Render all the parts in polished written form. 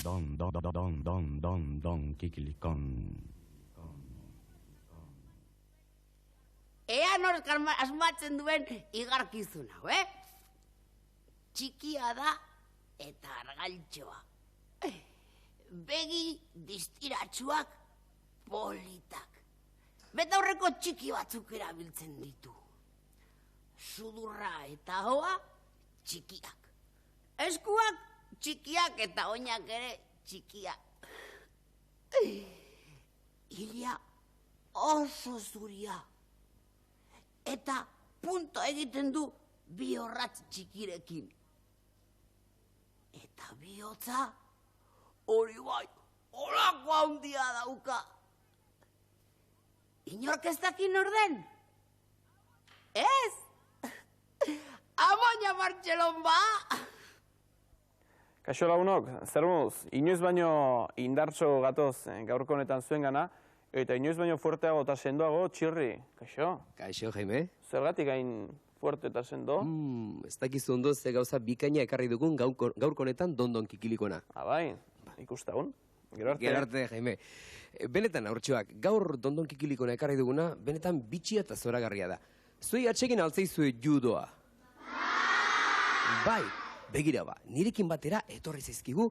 don, kikilikon. Ea nork asmatzen duen igarkizun hau, Txikia da eta argaltxoa. Begi distiratsuak politak. Betaurreko txiki batzuk erabiltzen ditu. Sudurra eta hoa txikiak. Eskuak txikiak eta oinak ere txikiak. Ilia oso zuria. Eta punto egiten du bi orratz txikirekin. Eta bihotza hori bai, holako handia dauka. Inork ez dakin orden? Ez? Amoina Martxelon ba! Kaixo lagunok, zer moduz, inoiz baino indartxo gatoz gaurko honetan zuen gana, eta inoiz baino fuerteago eta sendoago txirri, kaixo? Kaixo, Jaime. Zergatik hain fuerte eta sendo? Ez dakizu ondo ze gauza bikaina ekarri dugun gaurko honetan dondon kikilikona. Bai, ikustagun. Gero arte, Jaime. Benetan, aurtxoak, gaur dondon kikilikona ekarri duguna, benetan bitxia eta zoragarria da. Zuei atxegin altzaizue judoa. Bai, begira ba, nirekin batera etorri zaizkigu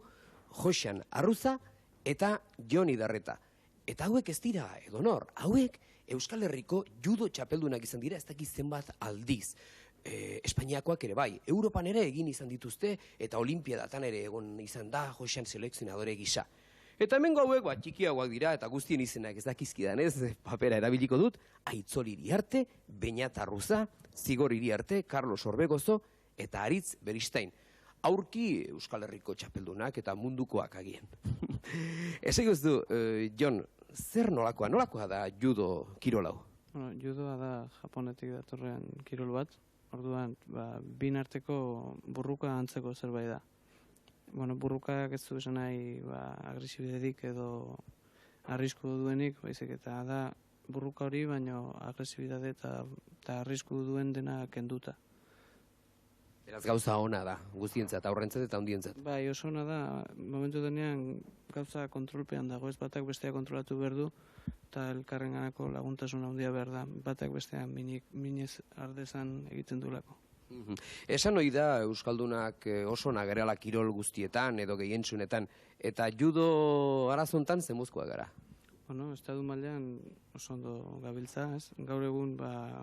Josean Arruza eta Joni Darreta. Eta hauek ez dira edonor, hauek Euskal Herriko judo txapeldunak izan dira ez dakiz zenbat aldiz. Espainiakoak ere bai, Europan ere egin izan dituzte eta Olimpiadatan ere egon izan da Josean selekzionadore gisa. Eta hemengo hauek txikiagoak dira eta guztien izenak ez dakizkidan ez, papera erabiliko dut, Aitzol Iriarte, Beñat Arruza, Zigor Iriarte, Carlos Orbegozo eta Aritz Beristain. Aurki Euskal Herriko txapeldunak eta mundukoak agien. Eseguztu, Jon, zer nolakoa da judo kirolau? Judoa da Japonetik datorrean kirol bat. Orduan, bin arteko burruka antzeko zerbait da. Burrukak ez du esan nahi agresibiderik edo arrisku duenik, baizik eta da burruka hori, baino agresibidade eta arrisku duen dena kenduta. Beraz gauza ona da, guztientzat, aurrentzat eta hundientzat. Bai, oso ona da, momentu denean gauza kontrolpean dago, ez batak bestea kontrolatu behar du, eta elkarren ganako laguntasun handia behar da, batak bestean minez ardezan egiten duelako. Esan hori da Euskaldunak oso nagerala kirol guztietan edo gehientsunetan, eta judo arazontan zemuzkoa gara? Estadu mailean oso ondo gabiltza, ez? Gaur egun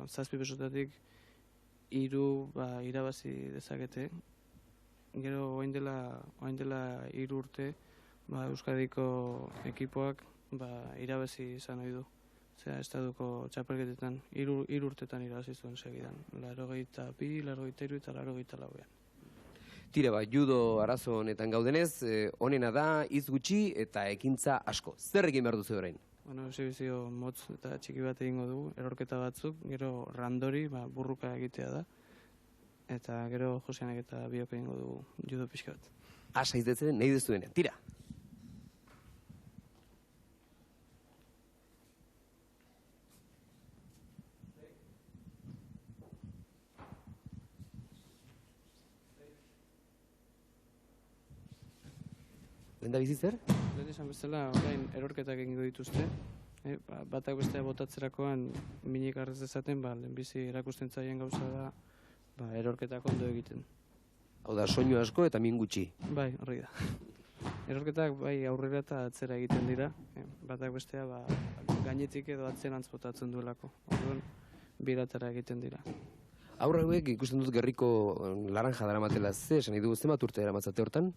7 pesotatik 3 irabazi dezakete. Gero orain dela 3 urte Euskadiko ekipoak irabazi izan ohi du. Estaduko txapelketetan 3 urtetan irabazi zuen segidan. 82, 83 eta 84. Tira judo arazo honetan gaudenez, honena da hitz gutxi eta ekintza asko. Zer egin behar duzu orain? Exhibizio motz eta txiki bat egingo dugu, erorketa batzuk, gero randori, burruka egitea da, eta gero Joseanek eta biok egingo dugu judo pixka bat. Asa izdetzen nahi duzuenean, tira! Lenda bizitzer? Lehen esan bezala, orain erorketak egingo dituzte. Batak bestea botatzerakoan minik arrez dezaten, lehenbizi erakusten zaien gauza da erorketak ondo egiten. Hau da, soinu asko eta min gutxi. Bai, horri da. Erorketak aurrera eta atzera egiten dira. Batak bestea gainetik edo atzerantz botatzen duelako. Orduan, biratara egiten dira. Aurra hauek ikusten dut gerriko laranja daramatela esan nahi dugu zenbat urte daramatzate hortan?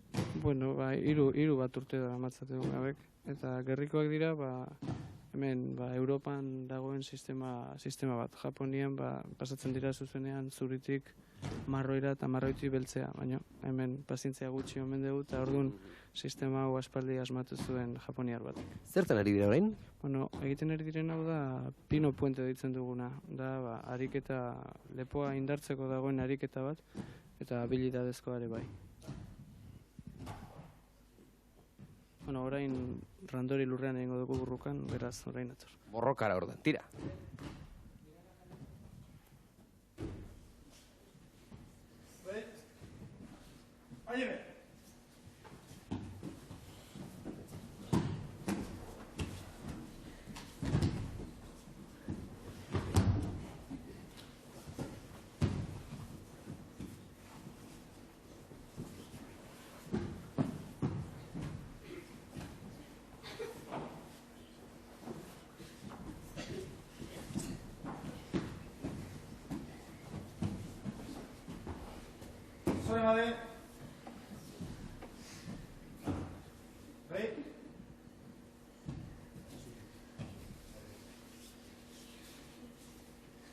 Hiru bat urte daramatzate hauek. Eta gerrikoak dira, hemen Europan dagoen sistema bat. Japonian pasatzen dira zuzenean zuritik marroira eta marroitik beltzea. Baina hemen pazientzia gutxi omen dugu eta orduan sistema hau aspaldi asmatu zuen japoniar bat. Zertan ari dira orain? Egiten ari diren hau da pino puente ditzen duguna. Da ariketa, lepoa indartzeko dagoen ariketa bat eta habilidadezkoa ere bai. Orain randori lurrean egingo dugu burrukan, beraz orain atzor. Borrokara ordan, tira! Zore bade. Break.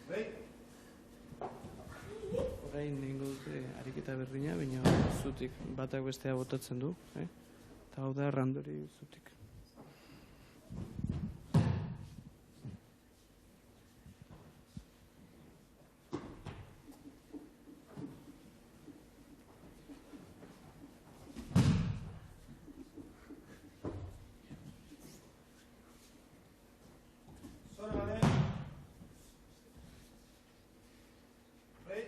Break. Orain egingo dute ariketa berdina, baina zutik batak bestea botatzen du, Eta hau da randori zutik. Zore bade. Break.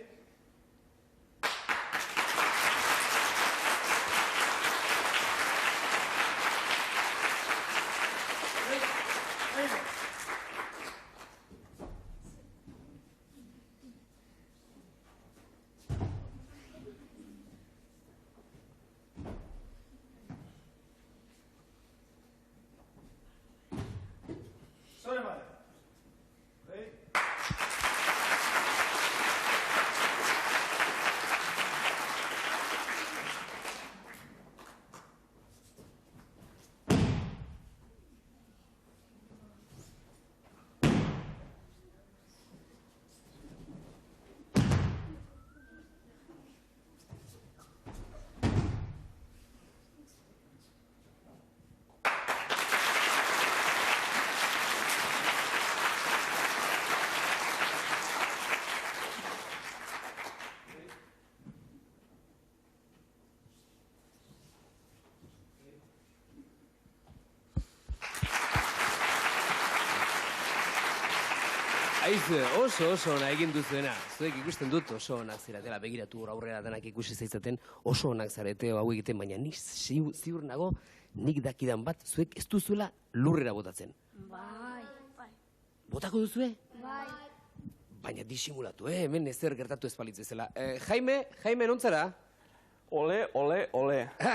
Zore bade. Break. Aizu, oso ona egin duzuena. Zuek ikusten dut oso onak ziratela, begiratu aurrera denak ikusi zaitzaten oso onak zarete hau egiten, baina ni ziur nago nik dakidan bat zuek ez duzuela lurrera botatzen. Bai. Botako duzue? Bai. Baina disimulatu, hemen ezer gertatu ez balitzezela. Jaime, nontzara? Ole.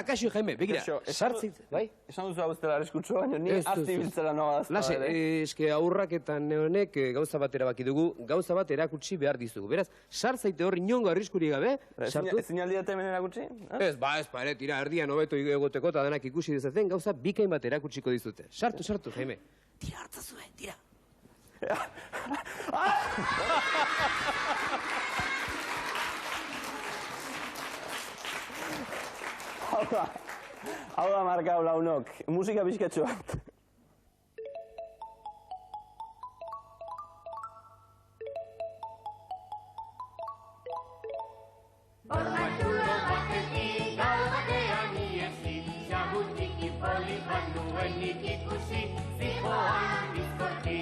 Kaixo, Jaime, begira, Kaixo, sartzit, bai? Esan duzu hau ez dela arriskutsu, baina ni Ez azti duzu. biltzela noa azta. Lase, eske aurrak eta neonek gauza bat erabaki dugu, gauza bat erakutsi behar dizugu. Beraz, sartzaite hor inongo arriskuri gabe, sartu. Ezin aldi dute hemen erakutsi? Ez, ere, tira, erdian hobeto egoteko eta denak ikusi dezaten, gauza bikain bat erakutsiko dizute. Sartu, Jaime. Tira, hartzazue, tira. Hau da marka launok, musika bizkatxo bat. Hormatxulo batetik gau batean iesi, xagutiki polit bat nuenik ikusi, zijoan bizkorti.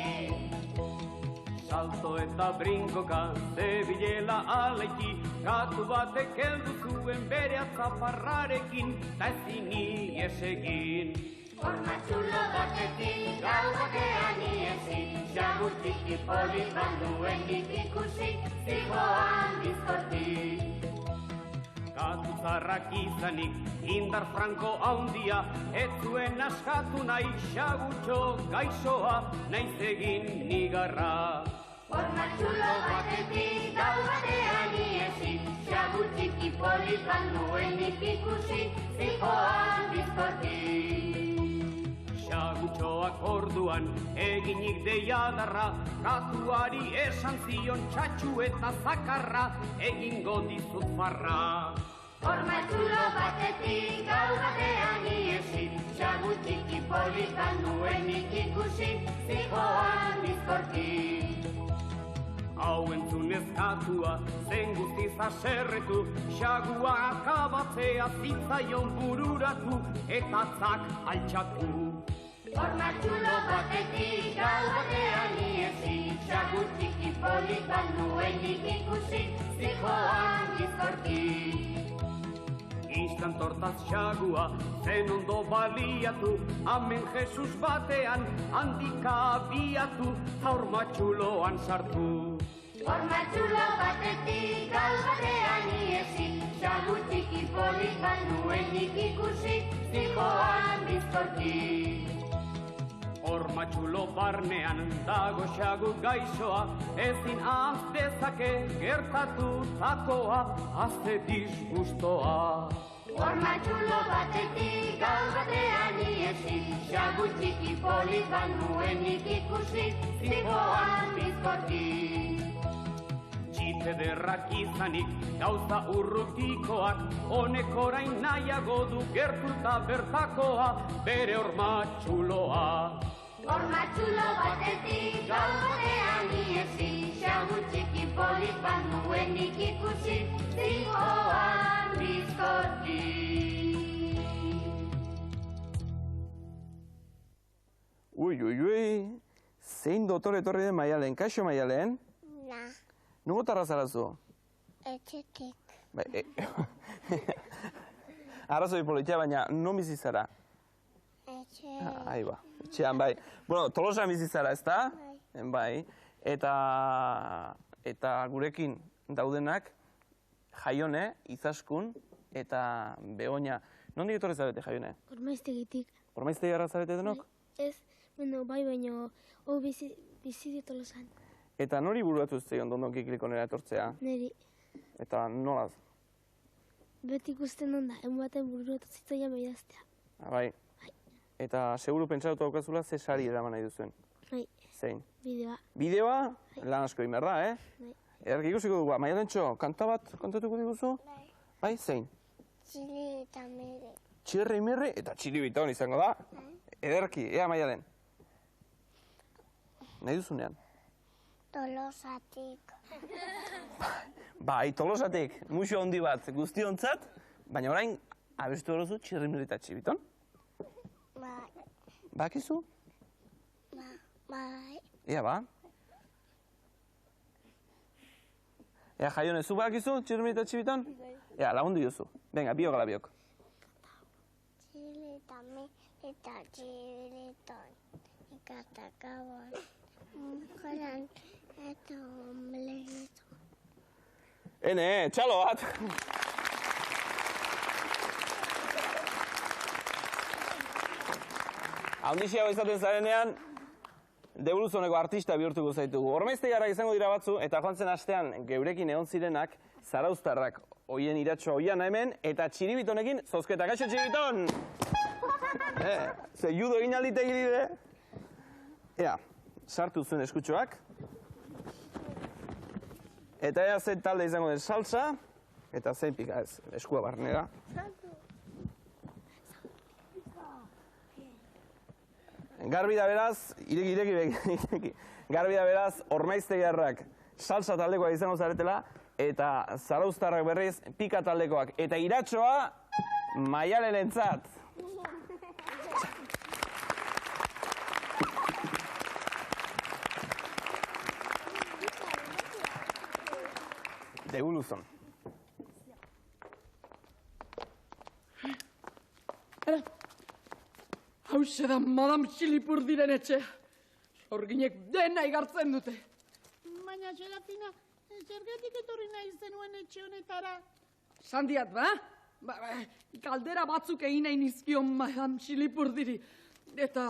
Salto eta brinkoka, zebilela alaiki, gatu batek heldu zuen bere atzaparrarekin, ta ezin ies egin. Hormatxulo batetik gau batean iesi, xagutiki polit bat nuenik ikusi, zijoan bizkorti. Gatu zarrak izanik, indar franko handia, ez zuen askatu nahi xagutxo gaixoa, naiz egin nigarra. Hormatxulo batetik gau batean iesi, xagutiki polit bat nuenik ikusi, zijoan bizkorti. Xagutxoak orduan eginik deiadarra, gatuari esan zion txatxu eta zakarra, egingo dizut farra. Hormatxulo batetik gau batean iesi, xagutiki polit bat nuenik ikusi, zijoan bizkorti. Hau entzunez gatua, zen guztiz aserretu, xagua akabatzea zitzaion bururatu, eta zak altxatu. Hormatxulo batetik gau batean iesi, xagutiki polit bat nuenik ikusi, zijoan bizkorti. Istan tortaz xagua, zen ondo baliatu, amen Jesus batean, handika abiatu, hormatxuloan sartu. Hormatxulo batetik gau batean iesi, xagutiki polit bat nuenik ikusi, zijoan bizkorti. Horma txulo barnean dago xagu gaixoa, ezin ahaz dezake gertatutakoa, azte disgustoa. Horma txulo batetik gau batean iesi, xagu txiki polit bat nuenik ikusi, zikoan bizkorti. Txite derrak izanik, gauza urrutikoak, honek orain nahiago du gertuta bertakoa, bere horma txuloa. Horma txulo batetik gau batean iesi, xagu txiki polit bat nuenik ikusi, zikoan bizkorti. Ui, zein dotore etorri den Maialen, kaixo Maialen? Na, Nugotarra zarazu? etxetik. Arrazoi politia, baina non bizi zara? Etxe, Ahi ba, etxean bai. Bueno, Tolosan bizi zara, ezta? Bai. Eta gurekin daudenak Jaione, Izaskun eta Begoña. Nondik etorri zarete, Jaione? Ormaiztegitik. Ormaiztegi garra zarete denok? Ez, baino, hau bizi ditolosan. Eta nori buruatu zeion Dondon Kikilikonera etortzea? Neri, Eta nolaz? beti ikusten onda, egun baten buruatu zitzaian behidaztea. Bai. Eta seguru pentsatu daukazula ze sari eraman nahi duzuen. Bai, Zein? bideoa. Bideoa, lan asko egin behar da, Bai. Ederki ikusiko dugu, Maialentxo, kanta bat kontatuko diguzu? Bai, zein? txili eta mere. Txirri mirri eta txiri biton izango da. Ederki, ea Maialen. Nahi duzunean? Tolosatik. Bai, Tolosatik, muxo handi bat guztiontzat, baina orain abestu horozu txirri mirri eta txiri biton. Bai, Bakizu? bai. Ea ba. Ea Jaione, zu bakizu txirri mirri eta txiri biton? Ea, lagundu diozu. Venga, biok ala biok. Txili eta mere eta txiliton. Ikatakabon. Mujeran eta omleto. Ene, txalo bat! Haundixia izaten zarenean, deboluzoneko artista bihurtuko zaitugu. Ormaiztegiarrak izango dira batzu, eta joan zen astean geurekin egon zirenak, zarauztarrak hoien iratxo hoiana hemen, eta txiribitonekin zozketa. Kaixo txiribiton! Ze judo egin alditegi dire. Ea, sartu zuen eskutxoak. Eta ea zein talde izango den salsa, eta zein pika ez, eskua barnera. Garbi da beraz, ireki. Garbi da beraz, Ormaiztegiarrak salsa taldekoak izango zaretela, eta zarauztarrak berriz pika taldekoak. Eta iratxoa, Maialenentzat. Deguluzon. Hauxe da Madame Txilipurdiren etxea. Sorginek dena igartzen dute. Baina, Serafina, zergatik etorri nahi zenuen etxe honetara? Sandiat, ba? Galdera batzuk egin nahi nizkion Madame Txilipurdiri. Eta,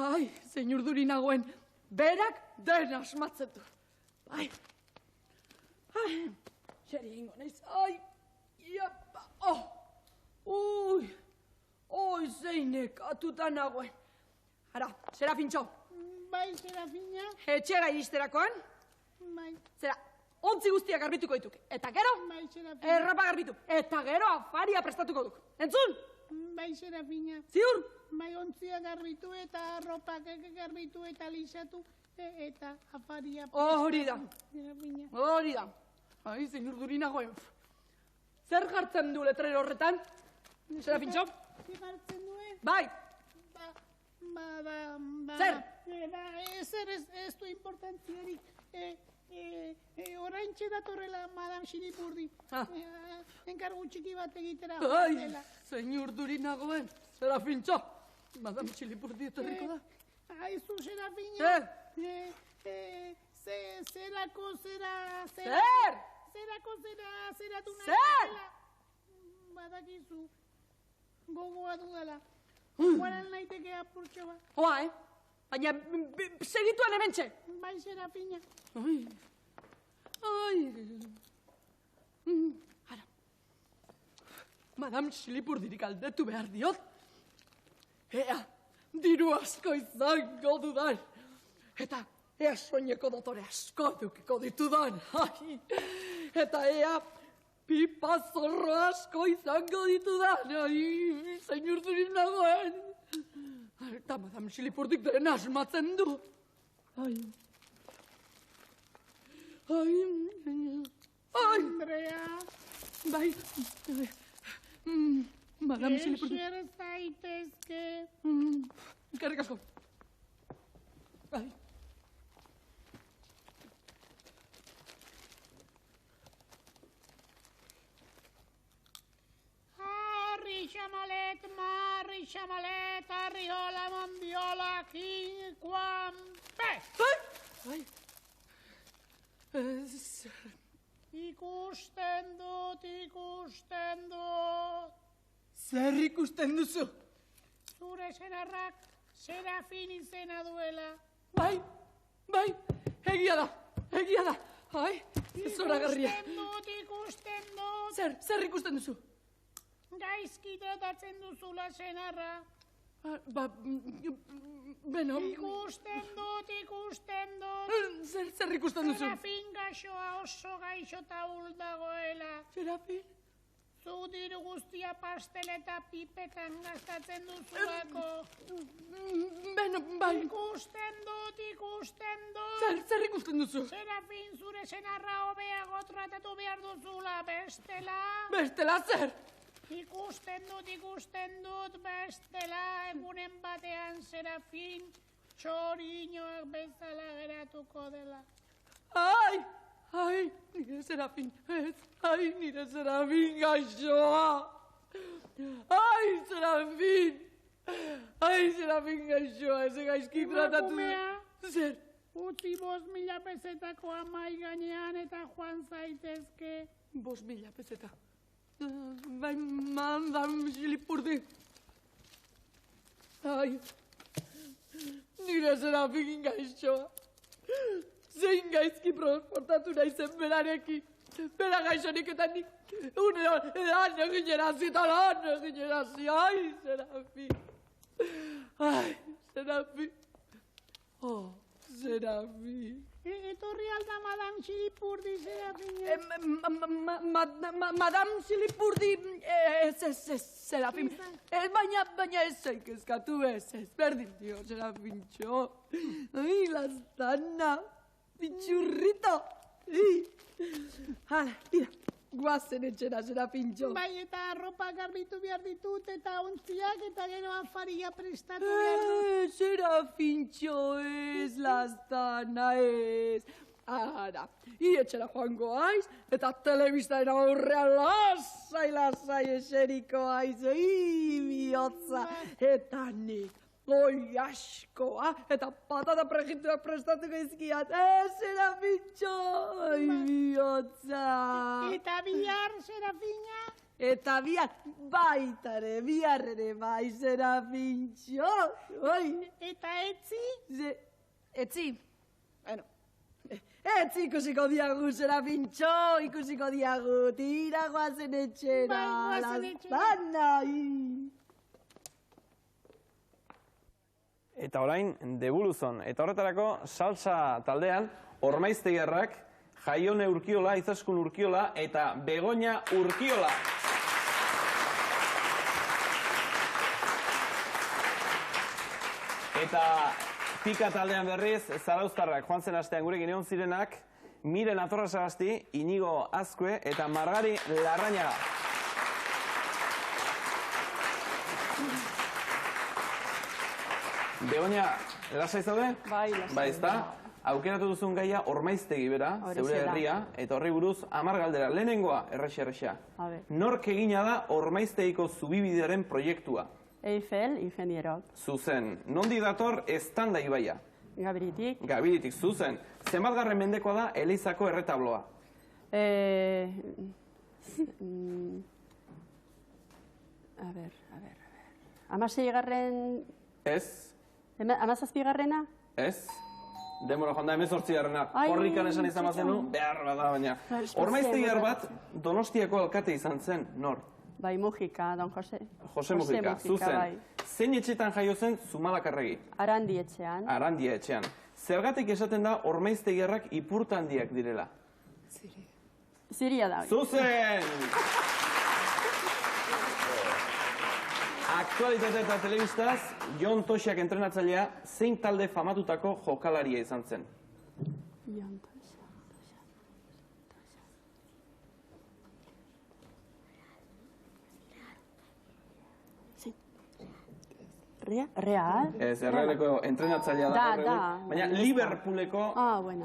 ai, zein urduri nagoen, berak dena asmatzen du. Ai, xeri egingo naiz, ai, iapa, oi, zeinek atuta nagoen. Ara, Serafintxo. Bai, Serafina. Etxera iristerakoan. Bai. Zera, ontzi guztiak garbituko dituk. Eta gero, Bai, Serafina. errapa garbitu. Eta gero afaria prestatuko duk. Entzun? Bai, Serafina. Ziur? Bai, ontzia garbitu eta arropak garbitu eta lixatu eta afaria. Hori da. Serafina. Hori da. Ai, zein urduri nagoen. Zer jartzen du letrero horretan? Serafintxo? Zer jartzen duen? Bai. Zer? Zer ez du importantziorik. Orain datorrela Madame Txilipurdi. Enkargu txiki bat egitera. Ai, zein urduri nagoen. Serafintxo. Madame Txilipurdi etorriko da. Aizu, Serafina. Zerako zera... Zer? Zerako zeratu nahi. Zer? Badakizu. Gogoa dudala. Guaran naiteke apurtxo bat. Hoa, Baina, segituan hementxe. Bai, Serafina. Ai. Ara. Madame Xilipurdirik galdetu behar diot. Ea, diru asko izango dudan. Eta ea soineko dotore asko edukiko ditudan. Ai. Eta ea pipa zorro asko izango ditudan. Ai, zein urdurin nagoen. Eta Madame Xilipurdik dena asmatzen du. Ai. Ai. Andrea. Bai. Madame Xilipurdik. Eser zaitezke. Eskerrik asko. Ai. Marri xamalet, arriola, mondiola, quampe. Ai. Ikusten dut. Zer ikusten duzu? Zure senarrak Serafin izena duela. Bai, egia da. Ai, zoragarria. Ikusten dut. Zer ikusten duzu? Gaizki tratatzen duzula senarra. Beno. Ikusten dut. Zer ikusten duzu? Serafin gaixoa oso gaixo taul dagoela. Serafin? Zu diru guztia pastel eta pipetan gastatzen duzulako. Beno, bai. Ikusten dut. Zer ikusten duzu? Serafin, zure senarra hobeago tratatu behar duzula, bestela. Bestela zer? Ikusten dut, bestela egunen batean Serafin txoriñoak bezala geratuko dela. Ai, nire Serafin, ez. Ai, nire Serafin gaixoa. Ai, Serafin gaixoa, ez gaizki tratatu. Emakumea, Zer? utzi 5.000 pesetakoa mai gainean eta joan zaitezke. 5.000 peseta. Bai, Madame Xilipurdi. Ai, nire Serafin gaixoa. Zein gaizki portatu naizen berarekin. Bera gaixonik eta nik lan eginerazi. Ai, Serafin. Oh, Serafin. Etorri alda Madame Xilipurdi, Serafina. Madame Xilipurdi, Serafin. Baina ez zaik eskatu ez berdin dio, Serafintxo. Ai, lastana, bitxurrito. Hala, tira, guazen etxera, Serafintxo. Bai, eta arropa garbitu behar ditut, eta ontziak, eta gero afaria prestatu behar dut. Serafintxo ez, lastana ez. Ara, etxera joango aiz, eta telebistaren aurrean lasai eseriko aiz, bihotza, eta nik. Oi askoa, eta patata prejituak prestatuko izkiat. Serafintxo, oi bihotza. Eta bihar, Serafina? Eta bihar, baitare, bihar ere bai, Serafintxo. Oi. Eta etzi? Etzi? Bueno, etzi ikusiko diagu, Serafintxo, ikusiko diagu. Tira guazen etxera. Bai, guazen etxera. Lastana, Eta orain, Debuluzon. Eta horretarako, salsa taldean, Ormaiztegiarrak, Jaione Urkiola, Izaskun Urkiola, eta Begoña Urkiola. Eta pika taldean berriz, Zarauztarrak, joan zen astean gurekin egon zirenak, Miren Atorrasagasti, Inigo Azkue, eta Margari Larrañaga. Begoña, lasai zaude? Bai, lasai. Bai, ezta? Aukeratu duzun gaia Ormaiztegi bera, zeure herria, eta horri buruz 10 galdera. Lehenengoa, errexa. Nork egina da Ormaiztegiko zubibidearen proiektua? Eiffel, ingenierok. Zuzen. Nondi dator eztanda ibaia? Gabiritik. Gabiritik, zuzen. Zenbatgarren mendekoa da Elizako erretabloa? A ber. 16. Ez. 17garrena? Ez? Demora joan da, 18garrena. Ai, Korrikan esan izan bazenu, behar bada baina. Ormaiztegiar bat Donostiako alkate izan zen, nor? Bai, Mujika, don Jose. Jose Mujika, zuzen. Bai. Zein etxetan jaio zen Zumalakarregi? Arandi etxean. Arandia etxean. Zergatik esaten da ormaiztegiarrak ipurtandiak direla? Ziria da. Zuzen! Aktualitate eta telebistaz, Jon Toxiak entrenatzailea zein talde famatutako jokalaria izan zen? Real? Ez, Realeko entrenatzailea da. Da. Baina Liverpooleko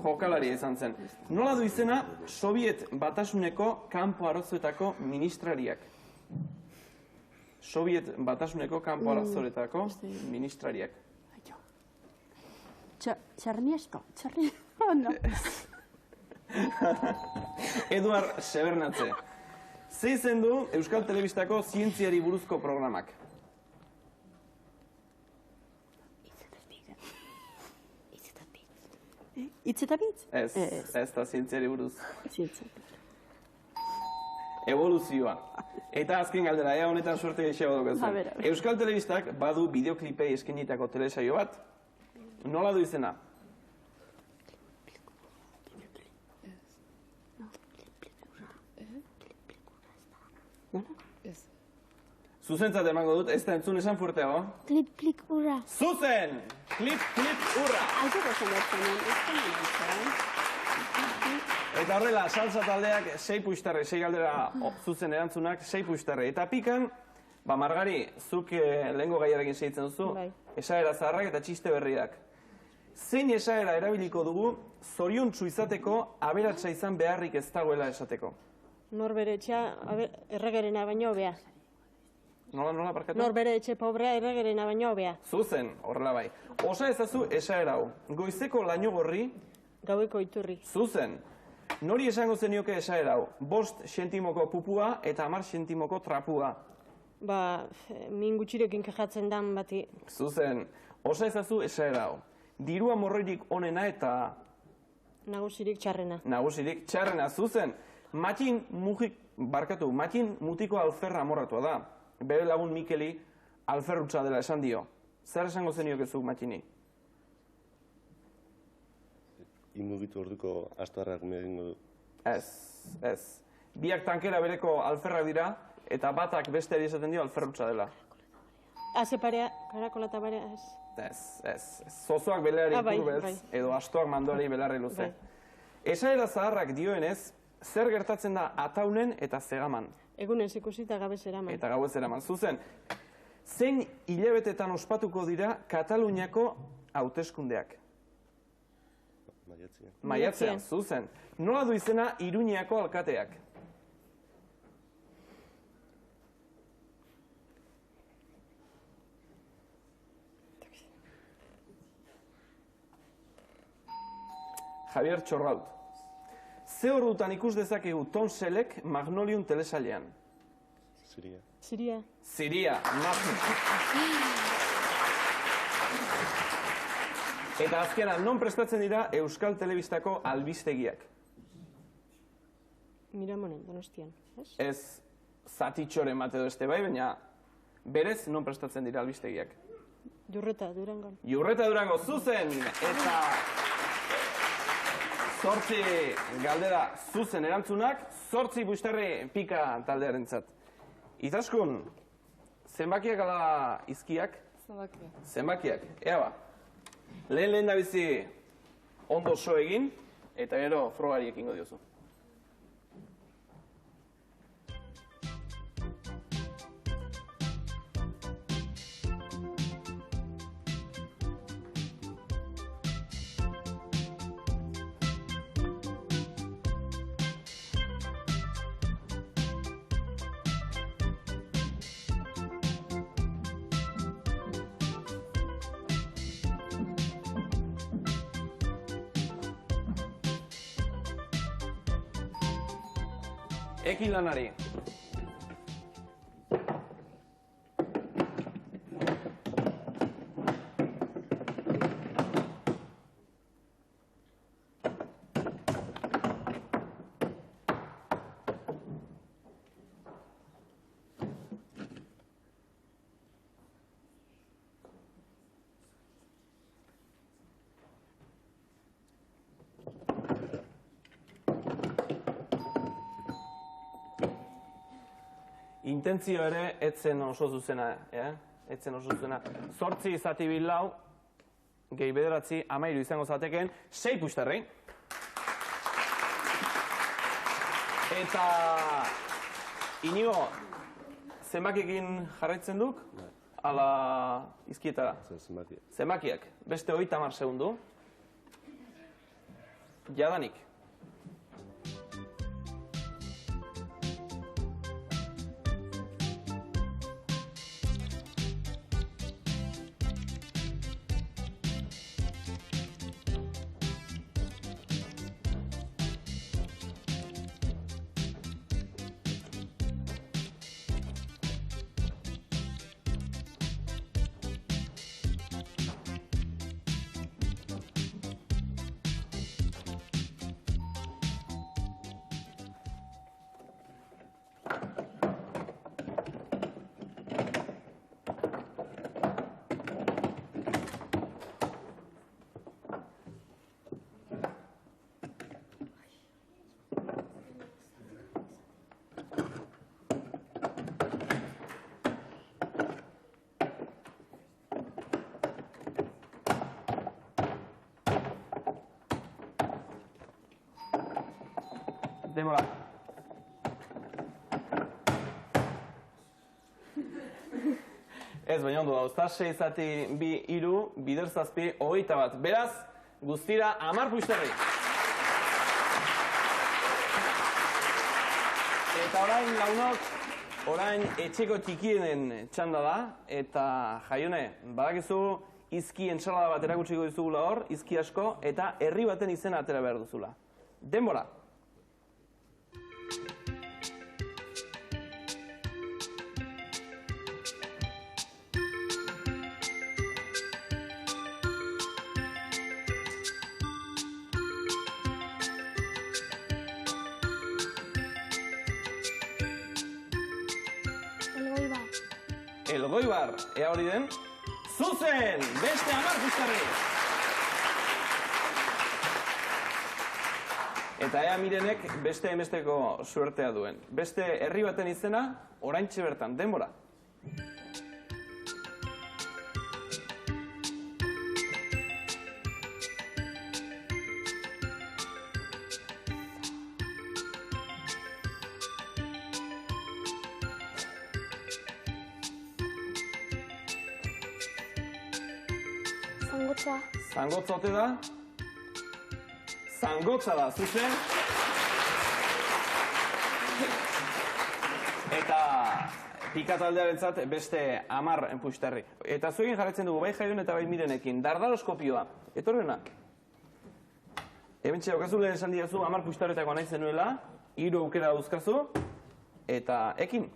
jokalaria izan zen. Nola du izena Soviet Batasuneko kanpo arazoetako ministrariak? Soviet Batasuneko kanpo arazoetako ministrariak. Txerniesko? Eduard Sebernatze. Ze izen du Euskal Telebistako zientziari buruzko programak? Hitz eta bitz? Ez da zientziari buruz. Evoluzioa. Eta azken galdera, ea honetan suerte gehiago dugu. Euskal Telebistak badu bideoklipei eskenitako telesaio bat. Nola du izena? Zuzentzat emango dut, ez da entzun esan fuerteago? Klip, klik, urra. Zuzen! Klip, klip, urra! Eta horrela, salsa taldeak 6 puxtarre, 6 galdera zuzen erantzunak, 6 puxtarre. Eta pikan, Margari, zuk lehengo gaiarekin segitzen duzu, esaera zaharrak eta txiste berriak. Zein esaera erabiliko dugu, zoriontsu izateko, aberatsa izan beharrik ez dagoela esateko? Norbere etxea erregerena baino hobea. Nola, parkatu? Norbere etxe pobrea erregerena baino hobea. Zuzen, horrela bai. Osa ezazu esaera hau. Goizeko laino gorri. Gaueko iturri. Zuzen. Nori esango zenioke esaera hau? 5 sentimoko pupua eta 10 sentimoko trapua. Min gutxirekin kejatzen dan bati. Zuzen. Osa ezazu esaera hau. Dirua morroirik onena eta... Nagusirik txarrena. Nagusirik txarrena, zuzen. Matxin mutiko alferra amorratua da. Bere lagun Mikeli alferrutza dela esan dio. Zer esango zenioke zuk Matxini? Inmugitu orduko astarrak egingo du. Ez. Biak tankera bereko alferrak dira, eta batak besteari esaten dio alferrutza dela. Haze parea, karakola eta barea, ez. Ez. Zozoak belarri ipurbeltz, edo astoak mandoari belarri luze. Esaera zaharrak dioenez, zer gertatzen da ataunen eta zegaman? Egunez ikusi eta gabez eraman. Eta gabez eraman. Zuzen, zein hilabetetan ospatuko dira Kataluniako hauteskundeak? Maiatzean, zuzen. Nola du izena Iruñako alkateak? Javier Txorraut. Ze ordutan ikus dezakegu Tom Selleck Magnolium telesailean? Ziria. Eta azkena, non prestatzen dira Euskal Telebistako albistegiak? Miramonen, Donostian, ez? Ez zatitxoren bat edo este bai, baina berez non prestatzen dira albistegiak? Jurreta, Durangon. Jurreta, Durango, zuzen! Eta... 8 galdera zuzen erantzunak, 8 buixtarri pika taldearentzat. Izaskun, zenbakiak ala izkiak? Zenbakiak, ea ba. Lehen da bizi ondo so egin, eta gero frogari ekingo diozu. Ekin lanari. intentzio ere etzen oso zuzena, etzen oso zuzena. 8 zati bilau, gehi 9, 13 izango zateken, 6 puxterri. Eta, Inigo, zenbakiekin jarraitzen duk? Ala izkietara? Zenbakiak. Beste 30 segundu. Jadanik. Demora. Ez, baina ondo da, usta 6 zati 2, 3, bider zazpi, 21. Beraz, guztira 10 puxterri. Eta orain launok, orain etxeko txikienen txanda da, eta Jaione, badakizu izki entsalada bat erakutsiko dizugula hor, izki asko, eta herri baten izena atera behar duzula. Denbora. Elgoibar, ea hori den? Zuzen! Beste 10 puxterri! Eta ea Mirenek beste emesteko suertea duen. Beste herri baten izena, oraintxe bertan, denbora. Zangotza. Zangotza ote da? Zangotza da, zuzen. Eta pikataldearentzat beste 10 puxterri. Eta zuekin jarraitzen dugu, bai Jaion eta bai Mirenekin. Dardaroskopioa. Etorrena? Hementxe daukazu lehen esan diazu 10 puxterretako nahi zenuela, 3 aukera dauzkazu, eta ekin.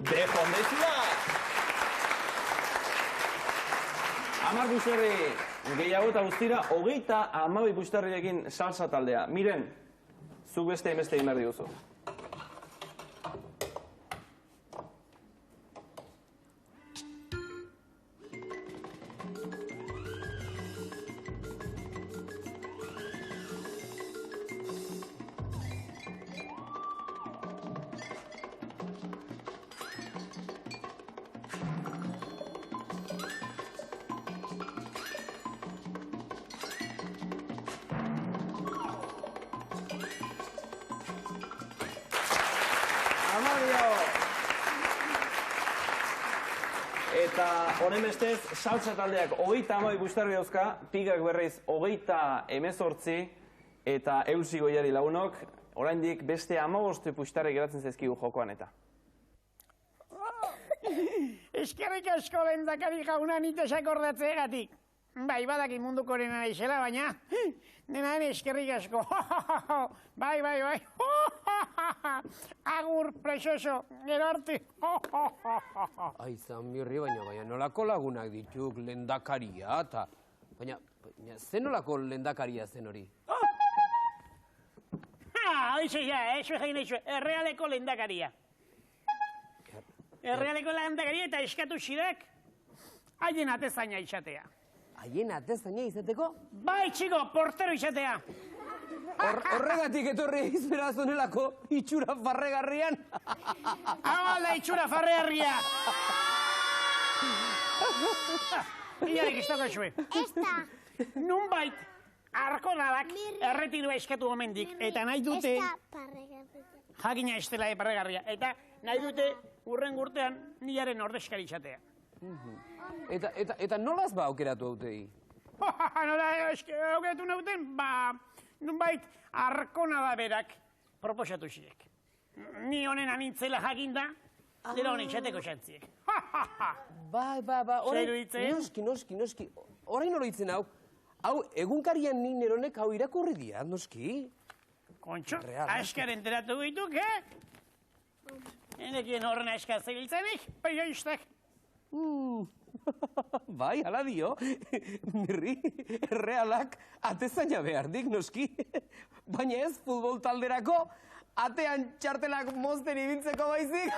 Defondezua! 10 puxterri gehiago eta guztira, 32 puxterriekin salsa taldea. Miren, zuk beste emeste egin behar diguzu. Eta honen bestez, salsa taldeak 32 puxterri dauzka, pigak berriz 18 eta Eusi Goiari lagunok, oraindik beste 15 puxterri geratzen zaizkigu jokoan eta. Eskerrik asko lehendakari jauna nite sakordatzeagatik. Bai, badaki mundukoren naizela, baina dena den eskerrik asko. Bai. Agur, presoso, gero arte. Ai, Zanbirri, baina nolako lagunak dituk lehendakaria, eta... Baina, zen nolako lehendakaria zen hori? Oize, eso egin nahi errealeko lehendakaria. Errealeko lehendakaria eta eskatu zidak haien atezaina izatea. Haien atezaina izateko? Bai, txiko, portero izatea. Horregatik etorri izbera zonelako itxura farregarrian? Hau da itxura farregarria! Iarek iztako zue. Esta. Nunbait, arkonadak erretirua eskatu omendik, eta nahi dute... Jakina estela parregarria, eta nahi dute urren urtean niaren ordezkari izatea. Eta nolaz ba aukeratu hautei? Nola aukeratu nauten? Nunbait, arkonada berak proposatu zirek. Ni honen anintzela jakinda, zera honen izateko xantziek. Bai, noski. Orain oroitzen hau, egunkarian ni neronek hau irakurri dia, noski? Kontxo, askar enteratu gaituk, Enekien horren askar zebiltzenik, baina iztek. Bai, hala dio, nirri errealak atezaina behardik, noski. Baina ez futbol talderako, atean txartelak mozten ibiltzeko baizik.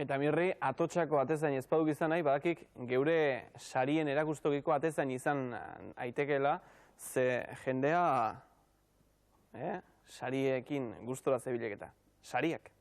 Eta Mirri, atotxako atezain ez baduk izan nahi, badakik geure sarien erakustokiko atezain izan aitekela, ze jendea sariekin gustora zebileketa. Sariak.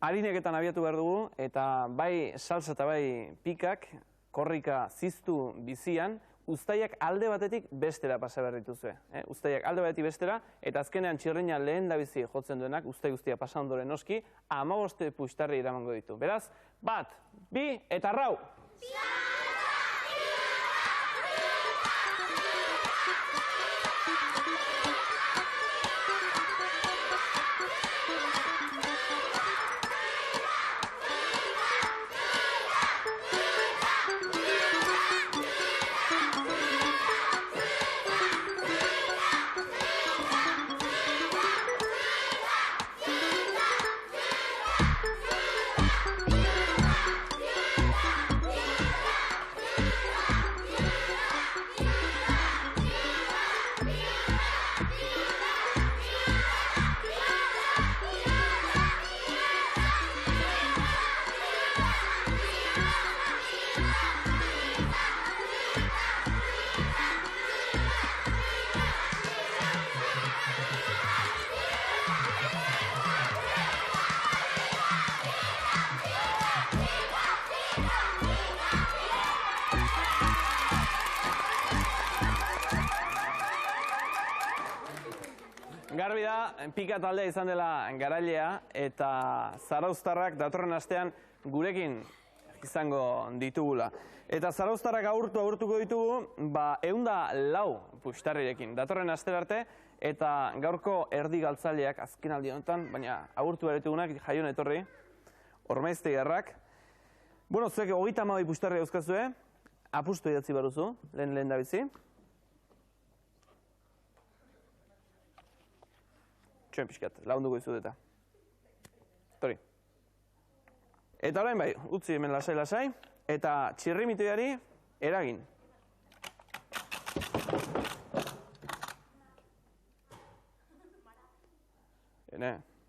Harineketan abiatu behar dugu, eta bai salsa eta bai pikak, korrika ziztu bizian, uztaiak alde batetik bestera pasa behar dituzue. Uztaiak alde batetik bestera, eta azkenean txirreina lehen da bizi jotzen duenak, uztai guztia pasa ondoren noski, 15 puxtarri iramango ditu. Beraz, 1, 2 eta rau! garbi da, pika taldea izan dela garailea, eta zarauztarrak datorren astean gurekin izango ditugula. Eta zarauztarrak agurtuko ditugu, 104 puxtarrirekin. Datorren astera arte, eta gaurko erdi galtzaileak azken aldi honetan, baina agurtu beretugunak jaion etorri, Ormaiztegiarrak. Bueno, zuek 32 puxtarri dauzkazue, apustu idatzi baruzu, lehen da bizi. Txoen pixkat, lagunduko izu eta. Tori. Eta orain bai, utzi hemen lasai-lasai, eta txirrimitoiari eragin.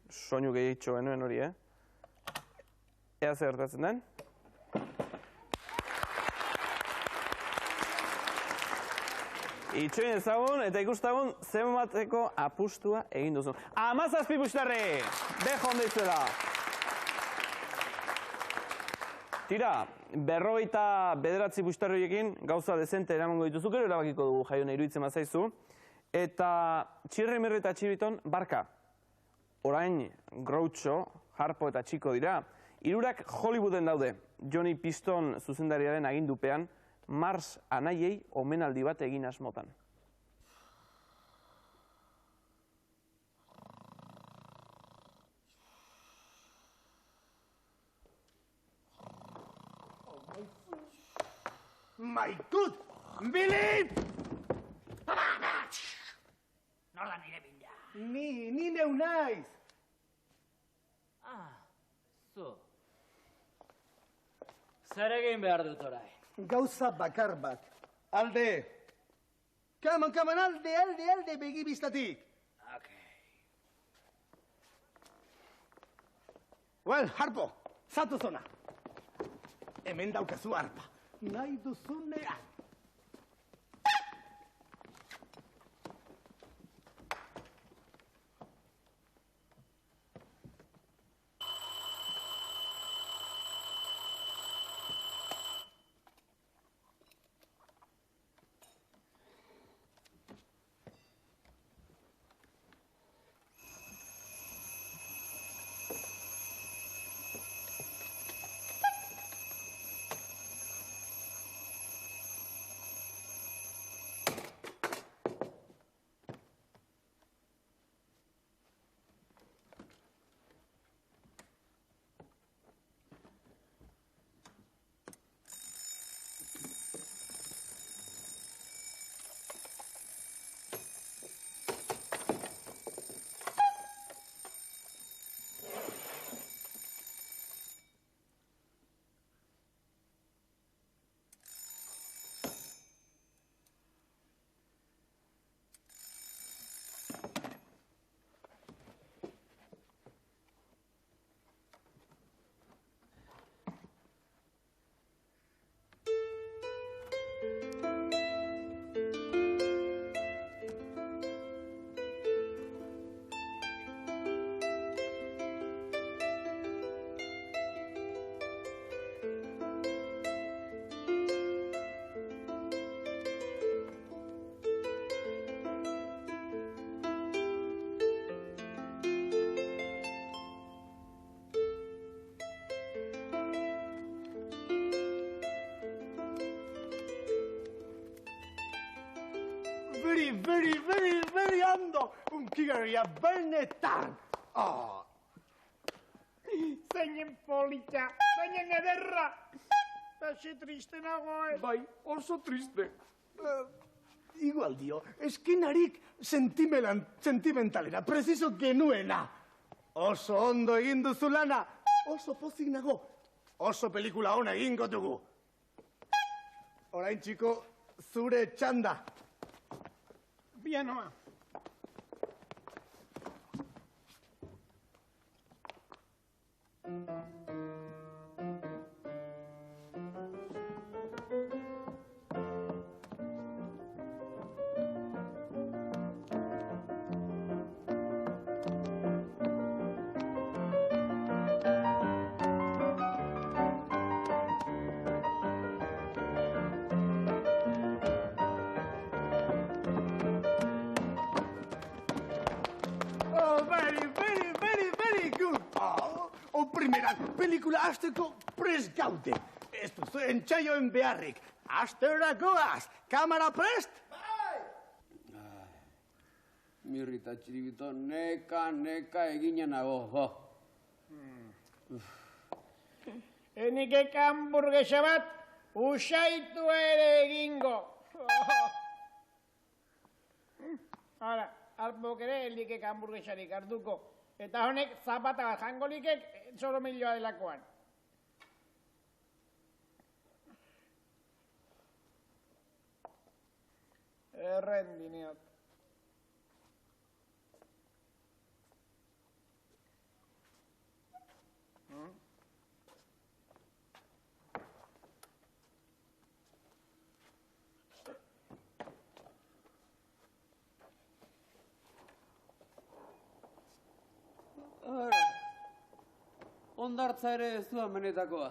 Soinu gehitxo benuen hori, Ea zer gertatzen den. Itxoin ezagun eta ikustagun zenbateko apustua egin duzun. 17 puxtarri! Bejo ondeizuela! Tira, 59 puxtarriekin gauza dezente eramango dituzu, gero erabakiko dugu jaiona iruditzen bazaizu. Eta Txirrimirri eta Txibiton barka. Orain Groucho, Harpo eta Txiko dira. Hirurak Hollywooden daude. Johnny Piston zuzendariaren agindupean, Mars anaiei omenaldi bat egin asmotan. My good Billy! Nor da nire bindea? Ni neu naiz! Zu. Zer egin behar dut orai? Gauza bakar bat. Alde! Kaman, alde, begi biztatik! Well, Harpo, zatu zona. Hemen daukazu harpa. Nahi duzunean. Very ondo! Unkigarria benetan! Zeinen polita, zeinen ederra! Taxe triste nagoen. Bai, oso triste. Igual dio, eskinarik sentimentalera, preciso genuena. Oso ondo egin duzu lana, oso pozik nago, oso pelikula ona egingo dugu. Orain txiko, zure txanda. Bianoa. pelikula hasteko prest gaude. Ez duzu entsaioen beharrik. Astera goaz, kamera prest? Mirri eta txiribito, neka egina nago. Enik eka hamburguesa bat, usaitu ere egingo. Hala, alpok ere helik eka hamburguesarik hartuko. Eta honek zapata bat jango likek txoromiloa delakoan. Errendineot. Ondartza ere ez duan benetakoa.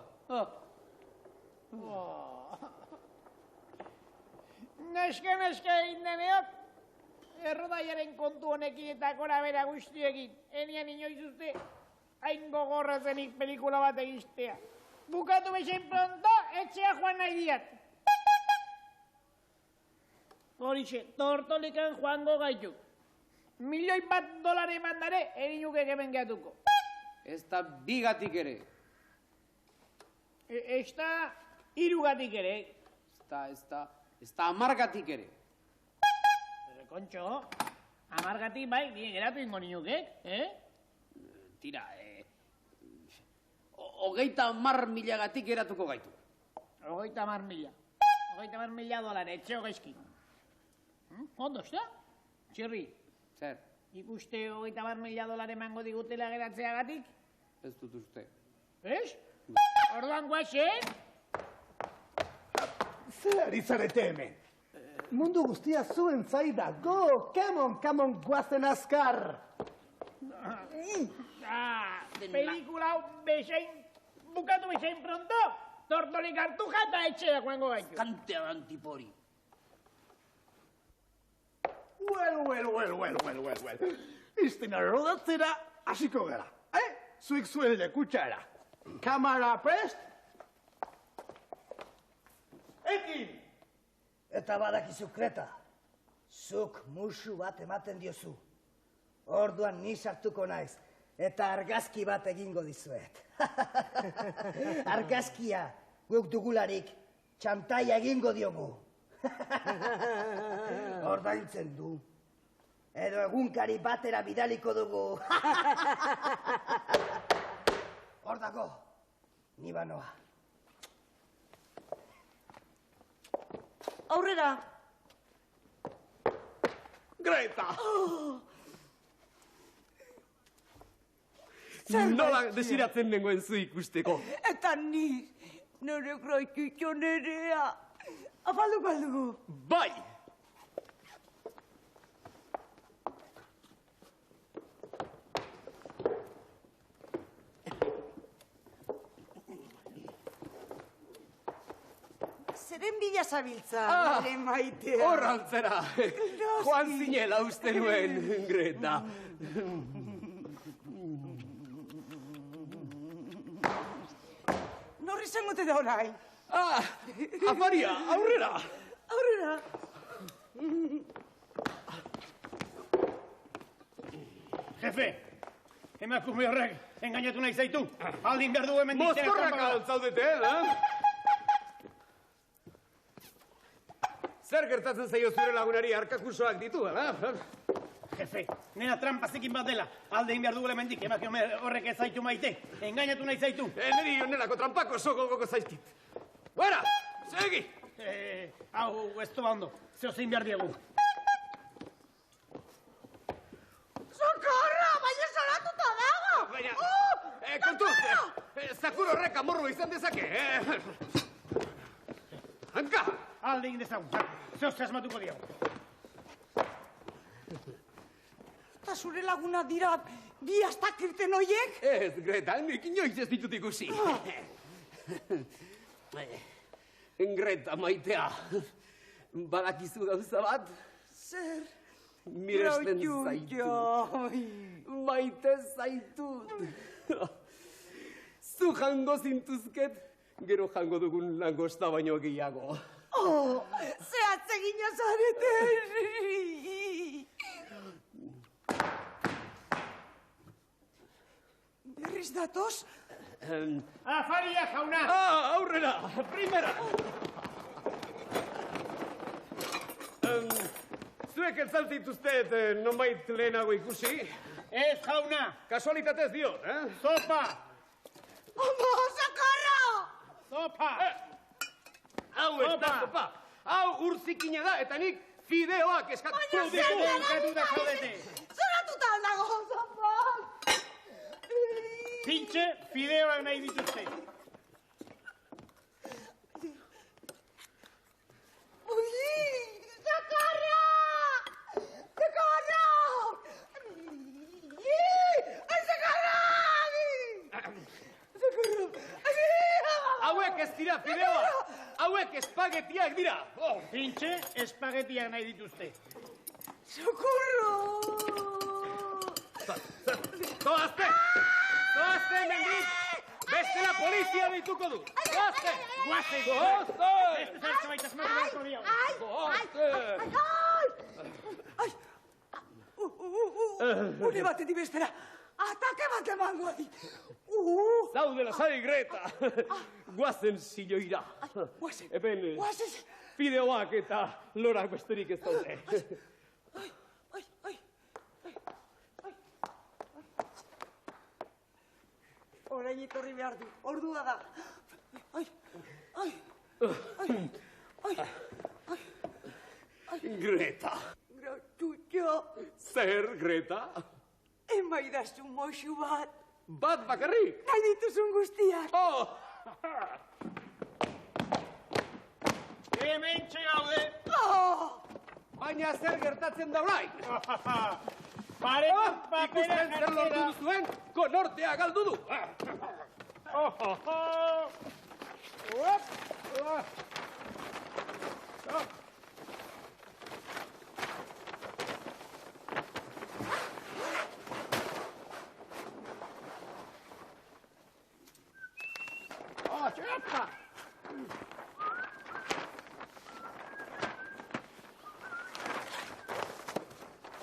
Neske egin deneot, errodaiaren kontu honekin eta gora bera guztiekin. Enian inoiz uste, hain gogorra zenik pelikula bat egistea. Bukatu bezain pronto, etxea joan nahi diat. Horixe, tortolikan joango gaitu. $1.000.000 mandare, erinuke hemen gehatuko. Ez da bigatik ere. Ez da hirugatik ere. Ez da amargatik ere. Kontxo, amargatik bai, bien geratu ingo ninukek, Tira, 30.000 eratuko gaitu. 30.000. $30.000, etxe hogezki. Ondo, ez da? Txirri. Zer? Ikuste $30.000 emango digutela geratzeagatik? Ez dut uste. Ez? Orduan guaxen? Zer ari zarete hemen? Mundu guztia zuen zaida. Go, come on, guazen azkar. Pelikula hau bukatu bezain pronto, tortolik hartu jata etxea joango gaitu. Kantea antipori. Well. Iztena rodatzera hasiko gara. Zuik zuen lekutxara. Kamera prest? Ekin! Eta badakizu Kreta, zuk musu bat ematen diozu. Orduan ni sartuko naiz, eta argazki bat egingo dizuet. Argazkia, guk dugularik, txantaia egingo diogu. Ordaintzen du. Edo egunkari batera bidaliko dugu. Hor dago, ni banoa. Aurrera! Greta! Nola desiratzen nengoen zu ikusteko? Eta ni, nire graikitxo nerea. Afalduko aldugu? Bai! Zeren bila zabiltza, nire maitea. Hor altzera. Joan zinela uste nuen, Greta. Norri zengote da orain? Afaria, aurrera! Aurrera! Jefe, emakume horrek engainatu nahi zaitu. Aldin behar dugu hemen ditzera. Mozkorrak altzaudete, Zer gertatzen zaio zure lagunari arkakusoak ditu, Jefe, nena trampazekin bat dela. Aldein behar dugu hemendik, emakume horrek ez zaitu maite. Engainatu nahi zaitu. Neri honelako trampako soko zaizkit. Buena, segi! Hau, ez toba ondo. Zeozein behar diegu. Socorro, baina salatuta dago! Baina, kontu, zakur horrek amorru izan dezake, Hanka! Alde egin dezagun, zeoz asmatuko diago. Eta zure laguna dira bi astakirten hoiek? Ez, Greta, nik inoiz ez ditut ikusi. Greta, maitea, badakizu gauza bat? Zer? Miresten zaitu. Maite zaitut. zu jango zintuzket, gero jango dugun langosta baino gehiago. Oh, zehatzegina zarete! Berriz datoz? Afaria, jauna! Aurrera, primera! Zuek entzaltituztet nonbait lehenago ikusi? Ez, jauna! Kasualitatez diot, eh? Zopa! Ama, sakarra! Zopa! Hau ez da zopa! Hau urzikina da, eta nik fideoak eskatu ditu! Eskatuta zaudete! Zoratuta aldago, zopa! Pintxe, fideoak nahi dituzte. Ui, sakarra! Sakarra! Ai, sakarra! Hauek ez dira fideoak! Hauek espagetiak dira! Pintxe, espagetiak nahi dituzte. Socorro! Zoazte! Zoazte, mendik! Bestela polizia dituko du! Zoazte! Guaze! Zoazte! Beste zertza baita asmatu beharko diago. Une batetik bestera, atake bat emango di. Zaude lasai, Greta! Guazen ziloira. Eben, fideoak eta lorak besterik ez daude. Orain etorri behar du, ordua da. Greta. Gratutxo, Zer, Greta? emaidazu moxu bat. Bat bakarrik? Nahi dituzun guztiak. Hemen txegaude! Baina zer gertatzen da orain? Ikusten zer lortu duzuen, konortea galdu du. Txapa!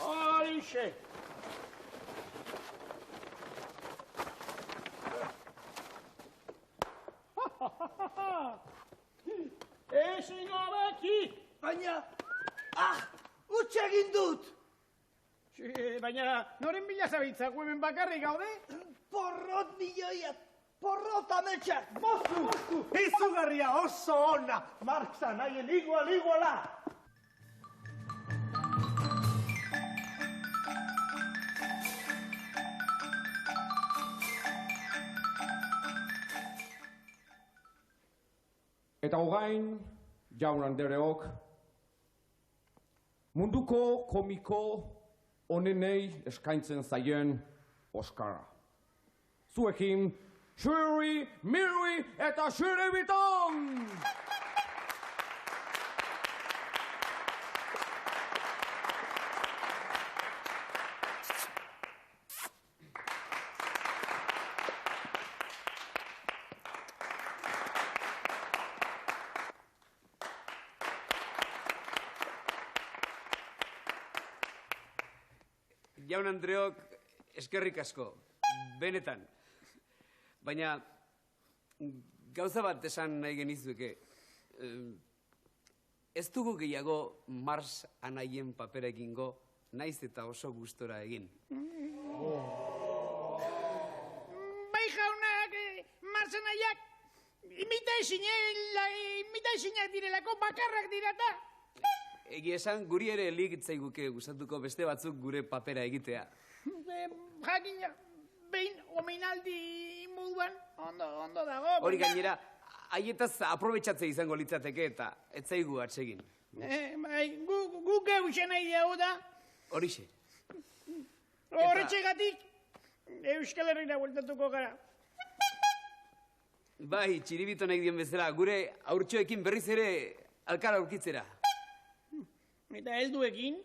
Horixe! Ezin gabeki! Baina, utxe egin dut! Baina, noren bila zabitzak, hemen bakarrik gaude? Porrot milioia, porrot ametxak, moztu! Izugarria oso ona, Marxa nahien iguala! Eta hogain, jaun andereok, munduko komiko onenei eskaintzen zaien Oskarra. Zuekin, Shuri, Miri eta Shuri Biton! Jaun Andreok, eskerrik asko, benetan. Baina, gauza bat esan nahi genizueke. Ez dugu gehiago Mars anaien papera egingo, naiz eta oso gustora egin. Bai jaunak, Mars anaiak, imita esinak direlako bakarrak dirata. Egi esan, guri ere ligitzaiguke gustatuko beste batzuk gure papera egitea. Jakina, behin omenaldi moduan, ondo dago. Hori gainera, haietaz aprobetxatze izango litzateke eta ez zaigu atsegin. Guk eusen nahi dugu da. Horixe. Horretxegatik, Euskal Herrira bueltatuko gara. Bai, txiribito nahi dien bezala, gure haurtxoekin berriz ere alkara aurkitzera. Eta helduekin.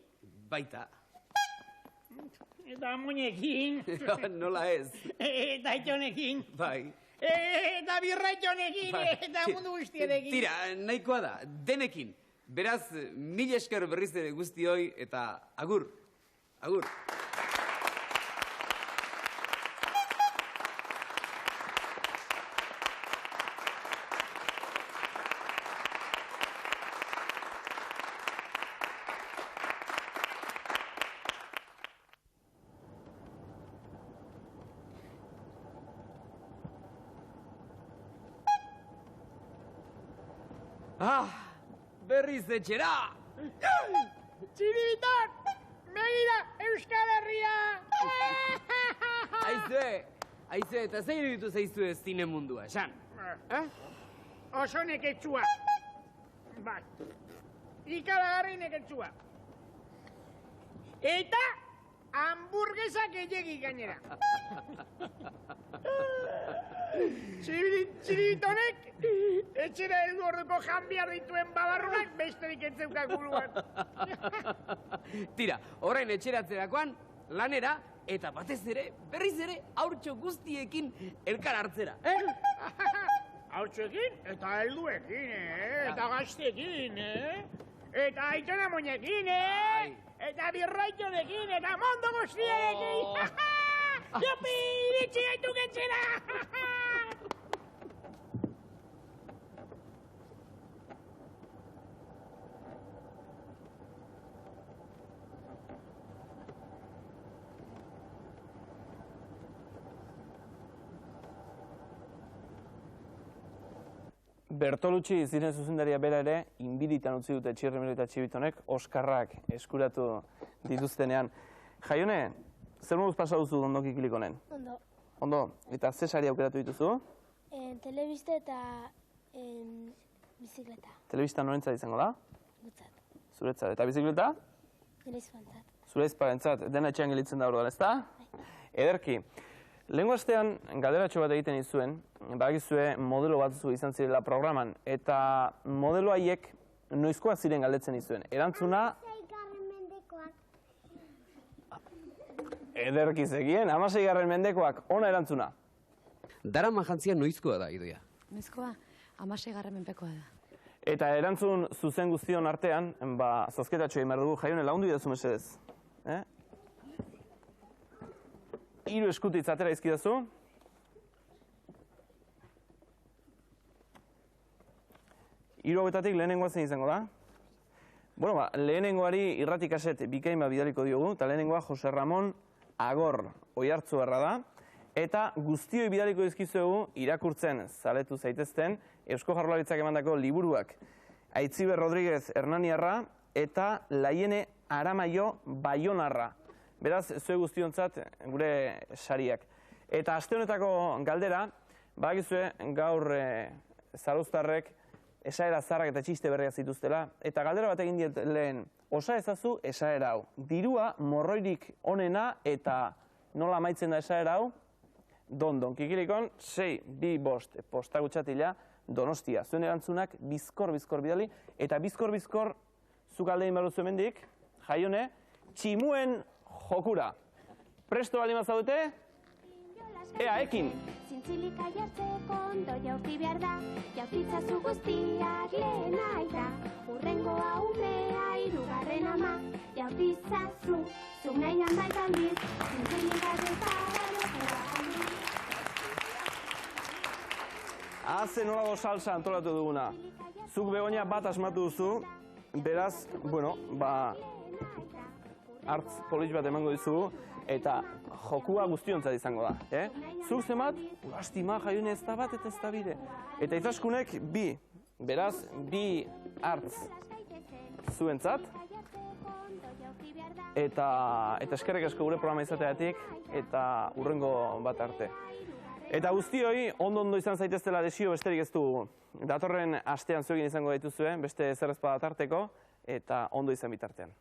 Baita. Eta amonekin. Nola ez. Eta aitonekin. Bai. Eta birraitonekin, eta mundu guztienekin. Tira, nahikoa da, denekin. Beraz, 1000 esker berriz ere guztioi, eta agur. Agur. Berriz etxera! Txiribiton! Begira, Euskal Herria! Aizue, eta zein iruditu zaizu ez zine mundua, esan? Oso neketsua. Bai. Ikaragarri neketsua. Eta hamburguesak gehiegi gainera. Txiribitonek etxera heldu orduko janbiar dituen babarrunak besterik entzeukak buruan. Tira, orain etxeratzerakoan, lanera, eta batez ere, berriz ere, haurtxo guztiekin elkar hartzera. Haurtxoekin eta helduekin, eta gazteekin, eta aitona moñekin, eta birraitonekin, eta mondo guztiekin. Jopi, iritsi gaituk etxera! Bertolucci ziren zuzendaria bera ere, inbiditan utzi dute Txirrimiro eta Txibitonek, Oskarrak eskuratu dituztenean. Jaione, zer moduz pasa duzu ondoki kilik honen? Ondo. Ondo, eta ze sari aukeratu dituzu? Telebista eta bizikleta. Telebista norentzat izango da? Gutzat. Zuretzat. Eta bizikleta? Nire izfantzat. Zure izparentzat, dena etxean gelitzen da orduan, ezta? Ederki. Lehengo astean, galderatxo bat egiten izuen, badakizue modelo batzu izan zirela programan, eta modelo haiek noizkoak ziren galdetzen izuen. Erantzuna... Ederki zegien, 16. mendekoak, ona erantzuna. Darama jantzia noizkoa da, Idoia? Noizkoa, 16. menpekoa da. Eta erantzun zuzen guztion artean, zozketatxo egin behar dugu, Jaione, lagundu idazu mesedez. Hiru eskutitz atera izkidazu. Hiru hauetatik lehenengoa zein izango da? Bueno, lehenengoari irrati kaset bikain bat bidaliko diogu, eta lehenengoa Jose Ramon Agor Oiartzuarra da, eta guztioi bidaliko dizkizuegu irakurtzen zaletu zaitezten Eusko Jaurlaritzak emandako liburuak Aitziber Rodríguez Hernaniarra eta Laiene Aramaio Baionarra. Beraz, zue guztiontzat gure sariak. Eta aste honetako galdera, badakizue gaur zarauztarrek esaera zarrak eta txiste berriak zituztela, eta galdera bat egin diet lehen, osa ezazu esaera hau. Dirua morroirik onena eta nola amaitzen da esaera hau? Don kikilikon, 625 postagutxatila Donostia. Zuen erantzunak bizkor bidali, eta bizkor zuk aldein behar duzu hemendik, Jaione, tximuen jokura. Presto baldin bazaudete? Ea, ekin! Zintzilika jartzeko ondo jaurti behar da, jaurtitzazu guztiak lehena aita. Urrengoa umea hirugarren ama, jaurtitzazu, zuk nahian baita aldiz, zintzilika jartzeko. Haze nolago salsa antolatu duguna. Zuk Begoña bat asmatu duzu, beraz, bueno, hartz polis bat emango dizugu, eta jokua guztiontzat izango da. Zuk zemat, lastima, Jaione ez da bat eta ez da bide. Eta Izaskunek bi, beraz, bi hartz zuentzat, eta eskerrik asko gure programa izateatik, eta hurrengo bat arte. Eta guztioi, ondo izan zaiteztela desio besterik ez dugu. Datorren astean zuekin izango dituzue, beste zer ezpada tarteko, eta ondo izan bitartean.